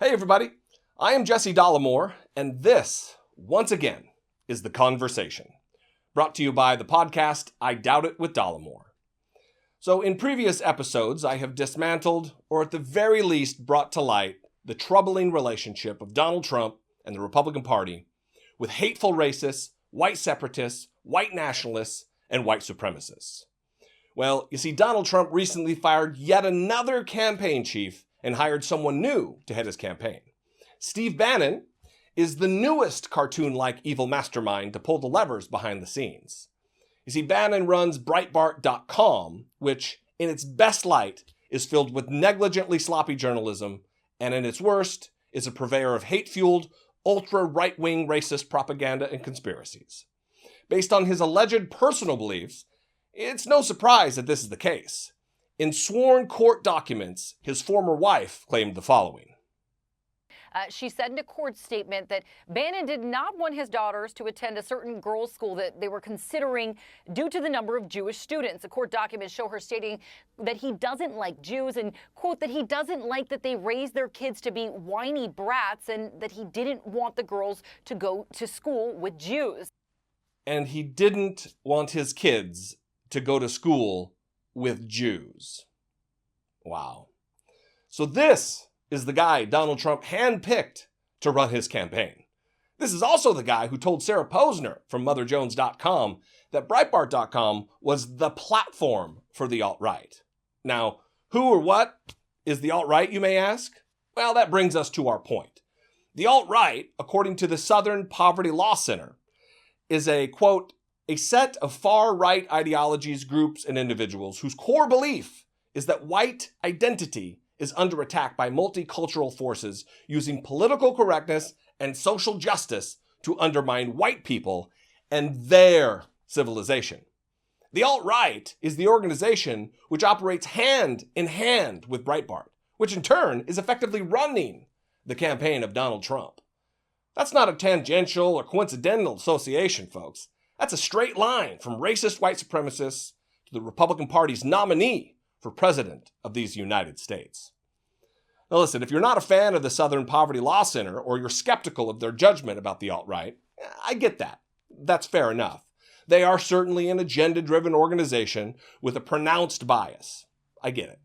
Hey everybody, I am Jesse Dollemore, and this, once again, is The Conversation, brought to you by the podcast I Doubt It with Dollemore. So in previous episodes, I have dismantled, or at the very least brought to light, the troubling relationship of Donald Trump and the Republican Party with hateful racists, white separatists, white nationalists, and white supremacists. Well, you see, Donald Trump recently fired yet another campaign chief and hired someone new to head his campaign. Steve Bannon is the newest cartoon-like evil mastermind to pull the levers behind the scenes. You see, Bannon runs Breitbart.com, which, in its best light, is filled with negligently sloppy journalism, and in its worst, is a purveyor of hate-fueled, ultra-right-wing racist propaganda and conspiracies. Based on his alleged personal beliefs, it's no surprise that this is the case. In sworn court documents, his former wife claimed the following. She said in a court statement that Bannon did not want his daughters to attend a certain girls' school that they were considering due to the number of Jewish students. The court documents show her stating that he doesn't like Jews and, quote, that he doesn't like that they raise their kids to be whiny brats and that he didn't want the girls to go to school with Jews. And he didn't want his kids to go to school with Jews. Wow. So this is the guy Donald Trump handpicked to run his campaign. This is also the guy who told Sarah Posner from MotherJones.com that Breitbart.com was the platform for the alt-right. Now, who or what is the alt-right, you may ask? Well, that brings us to our point. The alt-right, according to the Southern Poverty Law Center, is a, quote, a set of far-right ideologies, groups, and individuals whose core belief is that white identity is under attack by multicultural forces using political correctness and social justice to undermine white people and their civilization. The alt-right is the organization which operates hand in hand with Breitbart, which in turn is effectively running the campaign of Donald Trump. That's not a tangential or coincidental association, folks. That's a straight line from racist white supremacists to the Republican Party's nominee for president of these United States. Now listen, if you're not a fan of the Southern Poverty Law Center or you're skeptical of their judgment about the alt-right, I get that. That's fair enough. They are certainly an agenda-driven organization with a pronounced bias. I get it.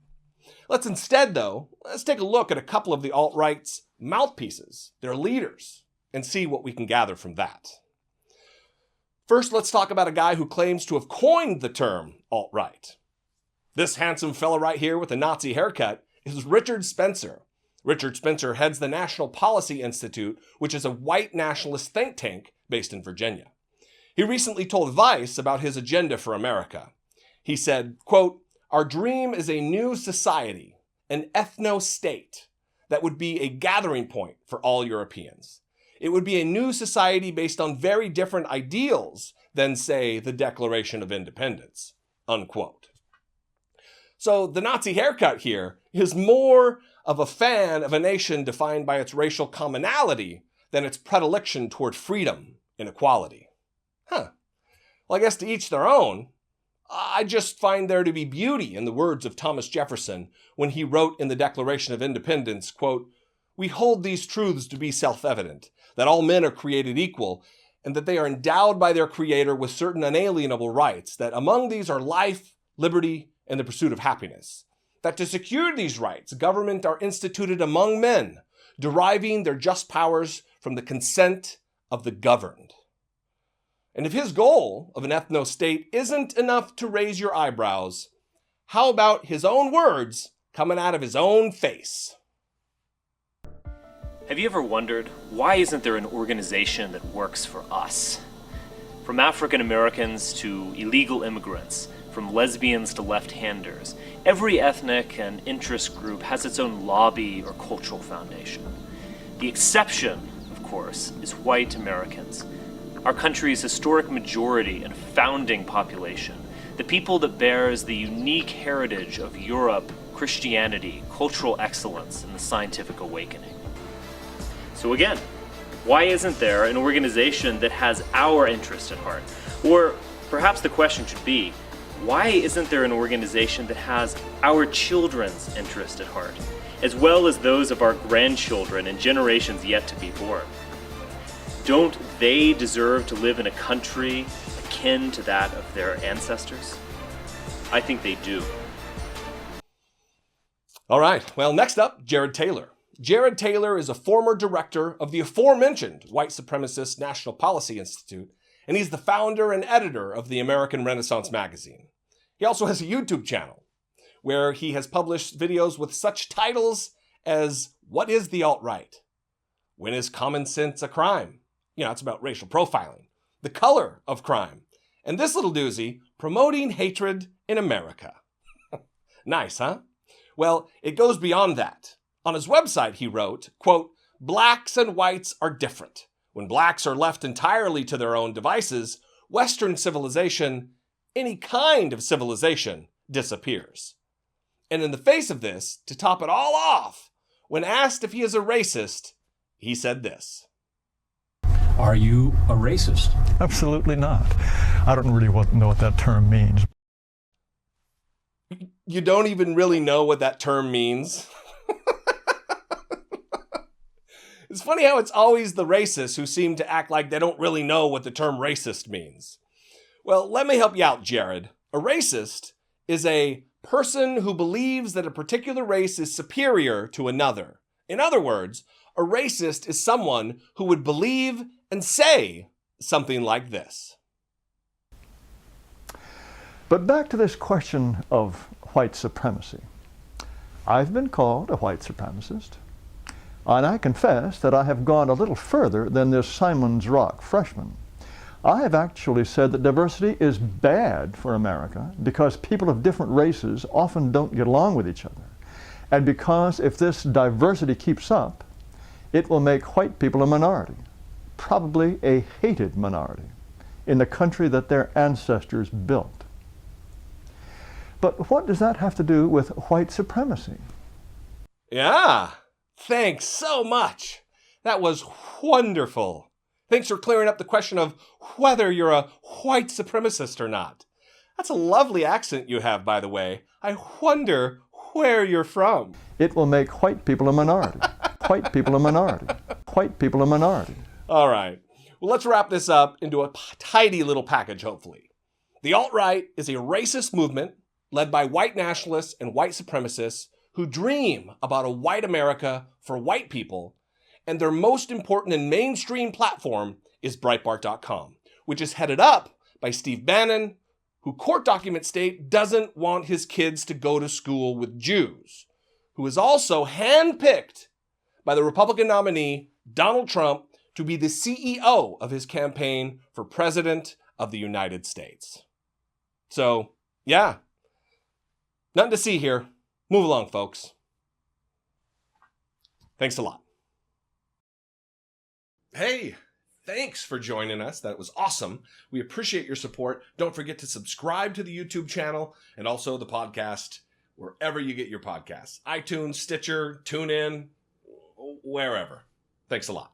Let's take a look at a couple of the alt-right's mouthpieces, their leaders, and see what we can gather from that. First, let's talk about a guy who claims to have coined the term alt-right. This handsome fella right here with a Nazi haircut is Richard Spencer. Richard Spencer heads the National Policy Institute, which is a white nationalist think tank based in Virginia. He recently told Vice about his agenda for America. He said, quote, "Our dream is a new society, an ethno-state that would be a gathering point for all Europeans. It would be a new society based on very different ideals than, say, the Declaration of Independence," unquote. So the Nazi haircut here is more of a fan of a nation defined by its racial commonality than its predilection toward freedom and equality. Well, I guess to each their own. I just find there to be beauty in the words of Thomas Jefferson when he wrote in the Declaration of Independence, quote, "We hold these truths to be self-evident, that all men are created equal, and that they are endowed by their Creator with certain unalienable rights, that among these are life, liberty, and the pursuit of happiness. That to secure these rights, government are instituted among men, deriving their just powers from the consent of the governed." And if his goal of an ethno-state isn't enough to raise your eyebrows, how about his own words coming out of his own face? Have you ever wondered, why isn't there an organization that works for us? From African Americans to illegal immigrants, from lesbians to left-handers, every ethnic and interest group has its own lobby or cultural foundation. The exception, of course, is white Americans, our country's historic majority and founding population, the people that bears the unique heritage of Europe, Christianity, cultural excellence, and the scientific awakening. So again, Why isn't there an organization that has our interest at heart? Or perhaps the question should be, why isn't there an organization that has our children's interest at heart, as well as those of our grandchildren and generations yet to be born? Don't they deserve to live in a country akin to that of their ancestors? I think they do. All right, well, next up, Jared Taylor. Jared Taylor is a former director of the aforementioned white supremacist National Policy Institute, and he's the founder and editor of the American Renaissance magazine. He also has a YouTube channel where he has published videos with such titles as What is the Alt-Right? When is common sense a crime? You know, it's about racial profiling. The color of crime. And this little doozy, promoting hatred in America. Nice, huh? Well, it goes beyond that. On his website, he wrote, quote, "Blacks and whites are different. When blacks are left entirely to their own devices, Western civilization, any kind of civilization, disappears." And in the face of this, to top it all off, when asked if he is a racist, he said this. Are you a racist? Absolutely not. I don't really know what that term means. You don't even really know what that term means? It's funny how it's always the racists who seem to act like they don't really know what the term racist means. Well, let me help you out, Jared. A racist is a person who believes that a particular race is superior to another. In other words, a racist is someone who would believe and say something like this. But back to this question of white supremacy. I've been called a white supremacist, and I confess that I have gone a little further than this Simon's Rock freshman. I have actually said that diversity is bad for America because people of different races often don't get along with each other. And because if this diversity keeps up, it will make white people a minority, probably a hated minority, in the country that their ancestors built. But what does that have to do with white supremacy? Yeah, thanks so much. That was wonderful. Thanks for clearing up the question of whether you're a white supremacist or not. That's a lovely accent you have, by the way. I wonder where you're from. It will make white people a minority. White people a minority. White people a minority. All right. Well, let's wrap this up into a tidy little package, hopefully. The alt-right is a racist movement led by white nationalists and white supremacists who dream about a white America for white people, and their most important and mainstream platform is Breitbart.com, which is headed up by Steve Bannon, who court documents state doesn't want his kids to go to school with Jews, who is also handpicked by the Republican nominee, Donald Trump, to be the CEO of his campaign for President of the United States. So, yeah, nothing to see here. Move along, folks. Thanks a lot. Hey, thanks for joining us. That was awesome. We appreciate your support. Don't forget to subscribe to the YouTube channel and also the podcast wherever you get your podcasts. iTunes, Stitcher, TuneIn, wherever. Thanks a lot.